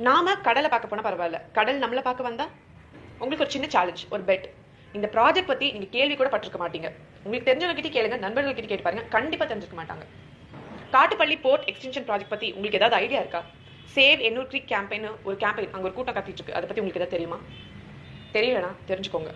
நாம கடலை பார்க்க போனா பரவாயில்ல, கடல் நம்மளை பார்க்க வந்தா உங்களுக்கு ஒரு சின்ன சேலஞ்ச், ஒரு பெட். இந்த ப்ராஜெக்ட் பத்தி நீங்க கேள்வி கூட பட்டிருக்க மாட்டீங்க. உங்களுக்கு தெரிஞ்சவங்க கிட்ட கேளுங்க, நண்பர்கள் கிட்ட கேட்டு பாருங்க, கண்டிப்பா தெரிஞ்சிருக்க மாட்டாங்க. காட்டுப்பள்ளி போர்ட் எக்ஸ்டென்ஷன் ப்ராஜெக்ட் பத்தி உங்களுக்கு ஏதாவது ஐடியா இருக்கா? சேவ் எண்ணூர் கிரீக் கேம்பெயின் ஒரு கேம்பெயின், அங்க ஒரு கூட்டம் கத்திட்டு இருக்கு. அதை பத்தி உங்களுக்கு ஏதாவது தெரியுமா? தெரியலனா தெரிஞ்சுக்கோங்க.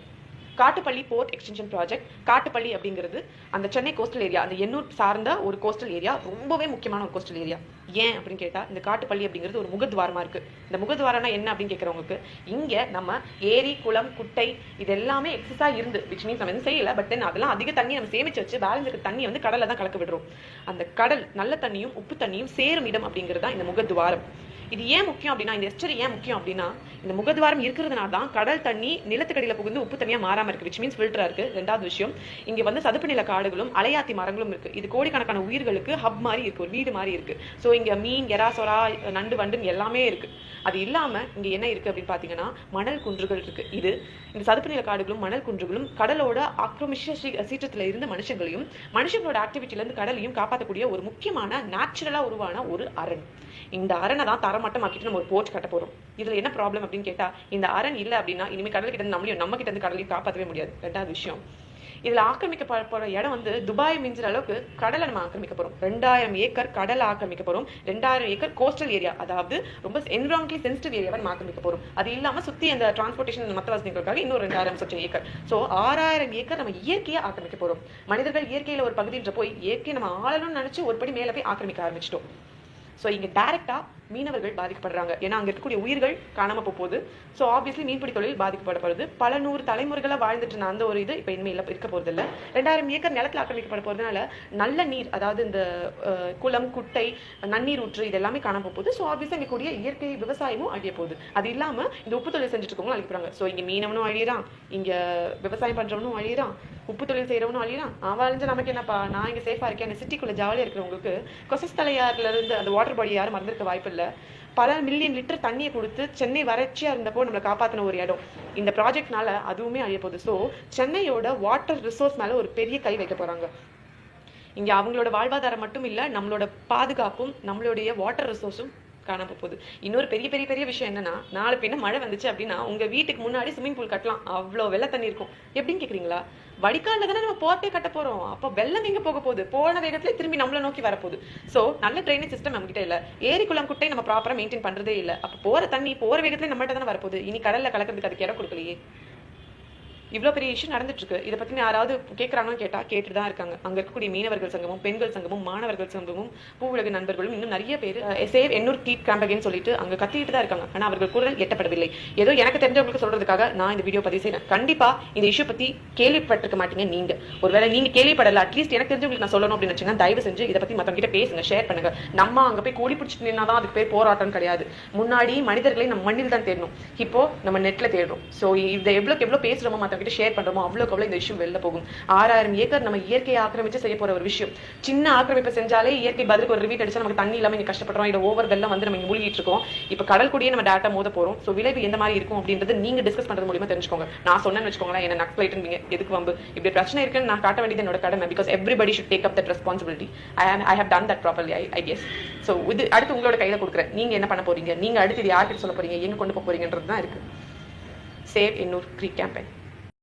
Kattupalli port extension project. Kattupalli அப்படிங்கிறது அந்த சென்னை கோஸ்டல் ஏரியா, அந்த எண்ணூர் சார்ந்த ஒரு கோஸ்டல் ஏரியா, ரொம்பவே முக்கியமான ஒரு கோஸ்டல் ஏரியா. ஏன் அப்படின்னு கேட்டா, இந்த காட்டுப்பள்ளி அப்படிங்கிறது ஒரு முகத்வாரமா இருக்கு. இந்த முகத்வாரம்னா என்ன அப்படின்னு கேட்கறவங்களுக்கு, இங்க நம்ம ஏரி, குளம், குட்டை இது எல்லாமே எக்ஸஸா இருந்து, விச் மீன்ஸ் நம்ம எதுவும் செய்யல, பட் தென் அதெல்லாம் அதிக தண்ணி நம்ம சேமிச்சு வச்சு பேலன்ஸ் இருக்க தண்ணியை வந்து கடல்ல தான் கலக்க விடுறோம். அந்த கடல் நல்ல தண்ணியும் உப்பு தண்ணியும் சேரும் இடம் அப்படிங்கிறது தான் இந்த முகத்வாரம். இது ஏன் முக்கியம் அப்படின்னா, இந்த எஸ்டரி ஏன் முக்கியம் அப்படின்னா, இந்த முகத்வாரம் இருக்கிறதுனால தான் கடல் தண்ணி நிலத்துக்கடியில புகுந்து உப்பு தண்ணியா மாறாம இருக்கு, விச் மீன்ஸ் ஃபில்டரா இருக்கு. ரெண்டாவது விஷயம், இங்க வந்து சதுப்பு நில காடுகளும் அலையாத்தி மரங்களும் இருக்கு. இது கோடிக்கணக்கான உயிர்களுக்கு ஹப் மாதிரி இருக்கு, ஒரு வீடு மாதிரி இருக்கு. ஸோ இங்க மீன், எறா, சொரா, நண்டு, வண்டு எல்லாமே இருக்கு. அது இல்லாம இங்க என்ன இருக்கு அப்படின்னு பாத்தீங்கன்னா, மணல் குன்றுகள் இருக்கு. இது இந்த சதுப்பு நில காடுகளும் மணல் குன்றுகளும் கடலோட ஆக்கிரமிச்ச சீற்றத்துல இருந்து மனுஷங்களையும் மனுஷங்களோட ஆக்டிவிட்டில இருந்து கடலையும் காப்பாற்றக்கூடிய ஒரு முக்கியமான நேச்சுரலா உருவான ஒரு அரண். இந்த அரணை தான் தரமட்டமாக்கிட்டு நம்ம ஒரு போர்ட் கட்ட போறோம். இதுல என்ன ப்ராப்ளம் அப்படின்னு கேட்டா, இந்த அரண் இல்ல அப்படின்னா இனிமே கடல் கிட்ட இருந்து நம்ம கிட்ட இருந்து கடலையும் காப்பாற்றவே முடியாது. ரெண்டாவது விஷயம், இதுல ஆக்கிரமிக்க இடம் வந்து துபாய் மிஞ்சிற அளவுக்கு கடலை நம்ம ஆக்கிரமிக்க போறோம். 2000 ஏக்கர் கடலை ஆக்கிரமிக்க போறோம். 2000 ஏக்கர் கோஸ்டல் ஏரியா, அதாவது ரொம்ப என்விரான்மெண்டலி சென்சிட்டிவ் ஏரியாவை நம்ம ஆக்கிரமிக்க போறோம். அது இல்லாம சுத்தி அந்த டிரான்ஸ்போர்டேஷன் மற்ற வசதிகளுக்காக இன்னொரு 2000 ஏக்கர். ஸோ 6000 ஏக்கர் நம்ம இயற்கையா ஆக்கிரமிக்க போறோம். மனிதர்கள் இயற்கையில ஒரு பகுதின்ற போய் இயற்கையை நம்ம ஆளணும்னு நினைச்சு ஒரு படி மேல போய் ஆக்கிரமிக்க ஆரம்பிச்சிட்டோம். ஸோ இங்க டைரக்டா மீனவர்கள் பாதிக்கப்படுறாங்க. ஏன்னா அங்க இருக்கக்கூடிய உயிர்கள் காணாம போகுது. ஸோ ஆப்வியஸ்லி மீன்பிடி தொழில் பாதிக்கப்படுது. பல நூறு தலைமுறைகளா வாழ்ந்துட்டு இருந்த அந்த ஒரு இது இப்ப இனிமேல் இருக்க போறது இல்லை. 2000 ஏக்கர் நிலத்தில் ஆக்கிரமிக்கப்பட போறதுனால நல்ல நீர், அதாவது இந்த குளம், குட்டை, நன்னீர் ஊற்று இது எல்லாமே காணாம போகுது. ஸோ ஆப்வியஸா இங்க கூடிய இயற்கை விவசாயமும் அழிய போகுது. அது இல்லாம இந்த உப்பு தொழில் செஞ்சுட்டு இருக்கவங்களும் அழிக்கிறாங்க. ஸோ இங்க மீனவனும் அழியிறான், இங்க விவசாயம் பண்றவனும் அழியிறான், உப்பு தொழில் செய்யறவனும் அழியிறான். அவன் அழிஞ்சு நமக்கு என்னப்பா, நான் இங்க சேஃபா இருக்கேன். அந்த சிட்டிக்குள்ள ஜாலியா இருக்கிறவங்களுக்கு கொசஸ்தலையாறுல இருந்து அந்த வாட்டர் பாடி யாரும் மறந்துருக்க வாய்ப்பு இல்லை. பல மில்லியன் லிட்டர் தண்ணியை கொடுத்து சென்னை வறட்சியா இருந்தப்போ நம்மளை காப்பாத்தின ஒரு இடம். இந்த ப்ராஜெக்ட்னால அதுவுமே அழிய போகுது. ஸோ சென்னையோட வாட்டர் ரிசோர்ஸ் மேல ஒரு பெரிய கை வைக்க போறாங்க. இங்க அவங்களோட வாழ்வாதாரம் மட்டும் இல்ல, நம்மளோட பாதுகாப்பும் நம்மளுடைய வாட்டர் ரிசோர்ஸும் காணாம போகுது. இன்னொரு பெரிய பெரிய பெரிய விஷயம் என்னன்னா, நாளை பின்ன மழை வந்துச்சு அப்படின்னா உங்க வீட்டுக்கு முன்னாடி ஸ்விமிங் பூல் கட்டலாம். அவ்வளோ வெள்ள தண்ணி இருக்கும். எப்படின்னு கேக்குறீங்களா? வடிகால்ல தானே நம்ம போர்ட்டே கட்ட போறோம். அப்ப வெள்ளம் எங்க போக போகுது? போன வேகத்துல திரும்பி நம்மள நோக்கி வரப்போகுது. சோ நல்ல ட்ரைனேஜ் சிஸ்டம் நம்ம கிட்ட இல்ல. ஏரி, குளம், குட்டை நம்ம ப்ராப்பரா மெயின்டைன் பண்றதே இல்ல. அப்ப போற தண்ணி போற வேகத்துல நம்மகிட்ட தானே வரப்போகுது. இனி கடல்ல கலக்கிறதுக்கு அதுக்கு இடம் கொடுக்கலையே. இவ்வளோ பெரிய இஷ்யூ நடந்துட்டு இருக்கு. இதை பத்தி யாராவது கேட்கறாங்கன்னு கேட்டா கேட்டுட்டு தான் இருக்காங்க. அங்க இருக்கக்கூடிய மீனவர்கள் சங்கமும், பெண்கள் சங்கமும், மாணவர்கள் சங்கமும், பூவுலக நண்பர்களும், இன்னும் நிறைய பேர் சேவ் எண்ணூர் கிரீக் கேம்பெயின் சொல்லிட்டு அங்க கத்திட்டு தான் இருக்காங்க. ஆனா அவர்கள் குரல் எட்டப்படவில்லை. ஏதோ எனக்கு தெரிஞ்சவங்களுக்கு சொல்றதுக்காக நான் இந்த வீடியோ பதிவு செய்யறேன். கண்டிப்பா இந்த இஷ்யூ பத்தி கேள்விப்பட்டிருக்க மாட்டீங்க நீங்க. ஒருவேளை நீங்க கேள்விப்படல, அட்லீஸ்ட் எனக்கு தெரிஞ்சவங்களுக்கு நான் சொல்லணும் அப்படின்னு வச்சுங்க, தயவு செஞ்சு இதை பத்தி மத்தவங்க கிட்ட பேசுங்க, ஷேர் பண்ணுங்க. நம்ம அங்க போய் கூலி பிடிச்சிட்டு நின்னாதான் அதுக்கு பேர் போராட்டம் கிடையாது. முன்னாடி மனிதர்களை நம்ம மண்ணில் தான் தேடணும், இப்போ நம்ம நெட்ல தேடுறோம். ஸோ இதை எவ்வளவு பேசுறோமோ, மத்தவங்க கிட்ட ஷேர் பண்றோமோ அவ்வளோக்கு இந்த இஷ்யூ வெளில போகும். 6000 ஏக்கர் நம்ம இயற்கையை ஆக்கிரமிச்சு செய்ய போற ஒரு விஷயம். சின்ன ஆக்கிரமிப்பு செஞ்சாலே இயற்கை பதிலுக்கு ஒரு ரிவீட் அடிச்சா நமக்கு தண்ணி இல்லாம இங்க கஷ்டப்படுறோம். இல்ல ஓவர் வெள்ளம் வந்து நம்ம இங்க மூழ்கிட்டு இருக்கோம். இப்ப கடல் கூடயே நம்ம டேட்டா மோத போறோம். சோ விளைவு எந்த மாதிரி இருக்கும் அப்படின்றது நீங்க டிஸ்கஸ் பண்றது மூலமா தெரிஞ்சுக்கோங்க. நான் சொன்னேன்னு வச்சுக்கோங்களேன், என்ன நக்ஸ்லைட்டுங்க எதுக்கு வம்பு, இப்படி பிரச்சனை இருக்குன்னு நான் காட்ட வேண்டியது என்னோட கடமை. Because everybody should take up that responsibility. I have done that properly, I guess. So இது அடுத்து உங்களோட கையில கொடுக்குறேன். நீங்க என்ன பண்ண போறீங்க, நீங்க அடுத்து இது யாருக்கு சொல்ல போறீங்க, எங்க கொண்டு போக போறீங்கன்றது தான் இருக்கு. Save Ennore creek campaign.